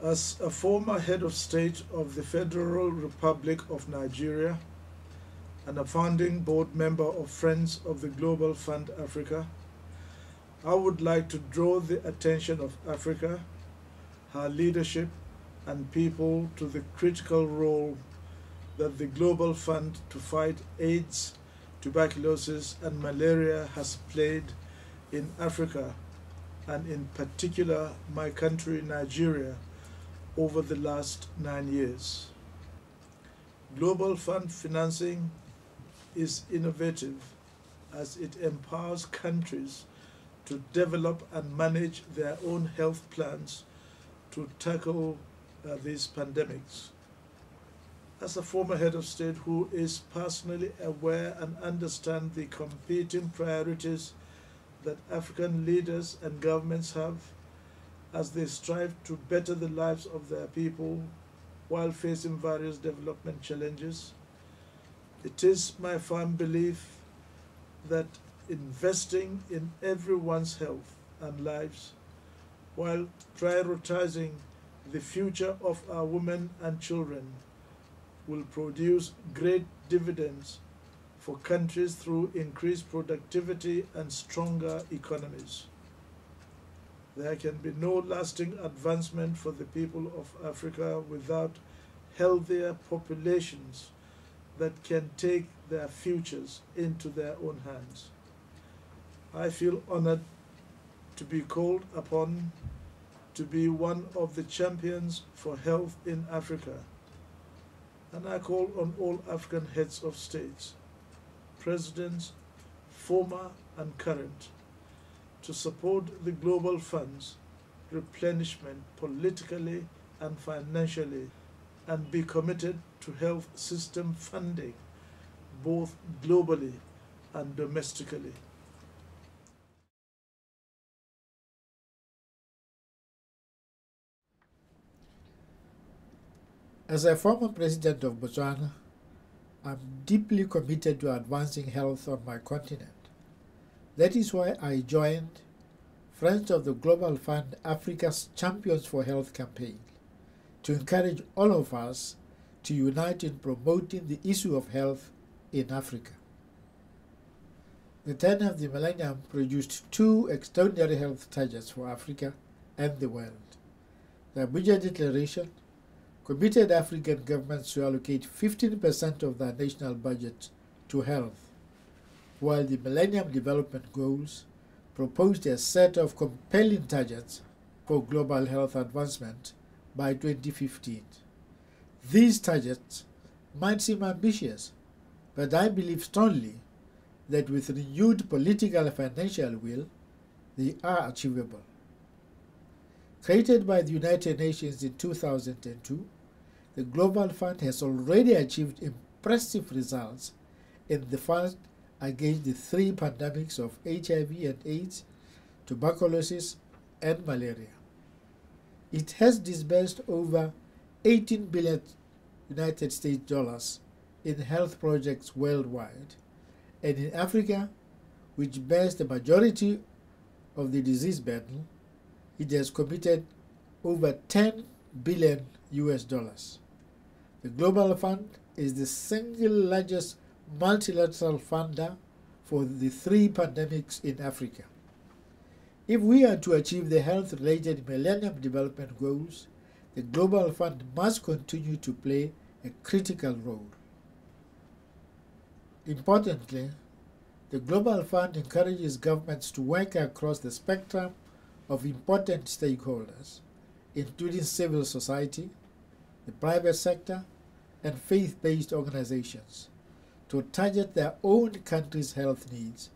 As a former head of state of the Federal Republic of Nigeria and a founding board member of Friends of the Global Fund Africa, I would like to draw the attention of Africa, her leadership, and people to the critical role that the Global Fund to fight AIDS, tuberculosis, and malaria has played in Africa, and in particular my country, Nigeria, over the last 9 years. Global Fund financing is innovative as it empowers countries to develop and manage their own health plans to tackle these pandemics. As a former head of state who is personally aware and understands the competing priorities that African leaders and governments have as they strive to better the lives of their people while facing various development challenges, it is my firm belief that investing in everyone's health and lives while prioritizing the future of our women and children will produce great dividends for countries through increased productivity and stronger economies. There can be no lasting advancement for the people of Africa without healthier populations that can take their futures into their own hands. I feel honored to be called upon to be one of the champions for health in Africa, and I call on all African heads of states, presidents, former and current, to support the Global Fund's replenishment politically and financially, and be committed to health system funding both globally and domestically. As a former president of Botswana, I'm deeply committed to advancing health on my continent. That is why I joined Friends of the Global Fund Africa's Champions for Health campaign to encourage all of us to unite in promoting the issue of health in Africa. The turn of the millennium produced two extraordinary health targets for Africa and the world. The Abuja Declaration committed African governments to allocate 15% of their national budget to health, while the Millennium Development Goals proposed a set of compelling targets for global health advancement by 2015. These targets might seem ambitious, but I believe strongly that with renewed political and financial will, they are achievable. Created by the United Nations in 2002, the Global Fund has already achieved impressive results in the fight against the three pandemics of HIV and AIDS, tuberculosis, and malaria. It has disbursed over $18 billion United States dollars in health projects worldwide, and in Africa, which bears the majority of the disease burden, it has committed over $10 billion US dollars. The Global Fund is the single largest multilateral funder for the three pandemics in Africa. If we are to achieve the health-related Millennium Development Goals, the Global Fund must continue to play a critical role. Importantly, the Global Fund encourages governments to work across the spectrum of important stakeholders, including civil society, the private sector, and faith-based organizations, to target their own country's health needs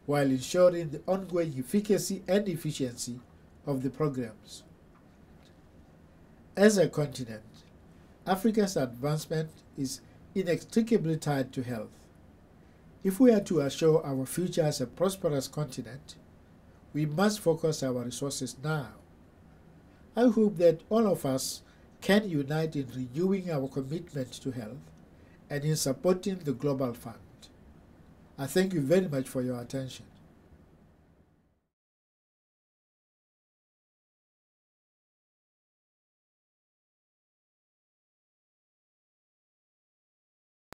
while ensuring the ongoing efficacy and efficiency of the programs. As a continent, Africa's advancement is inextricably tied to health. If we are to assure our future as a prosperous continent, we must focus our resources now. I hope that all of us can unite in renewing our commitment to health and in supporting the Global Fund. I thank you very much for your attention.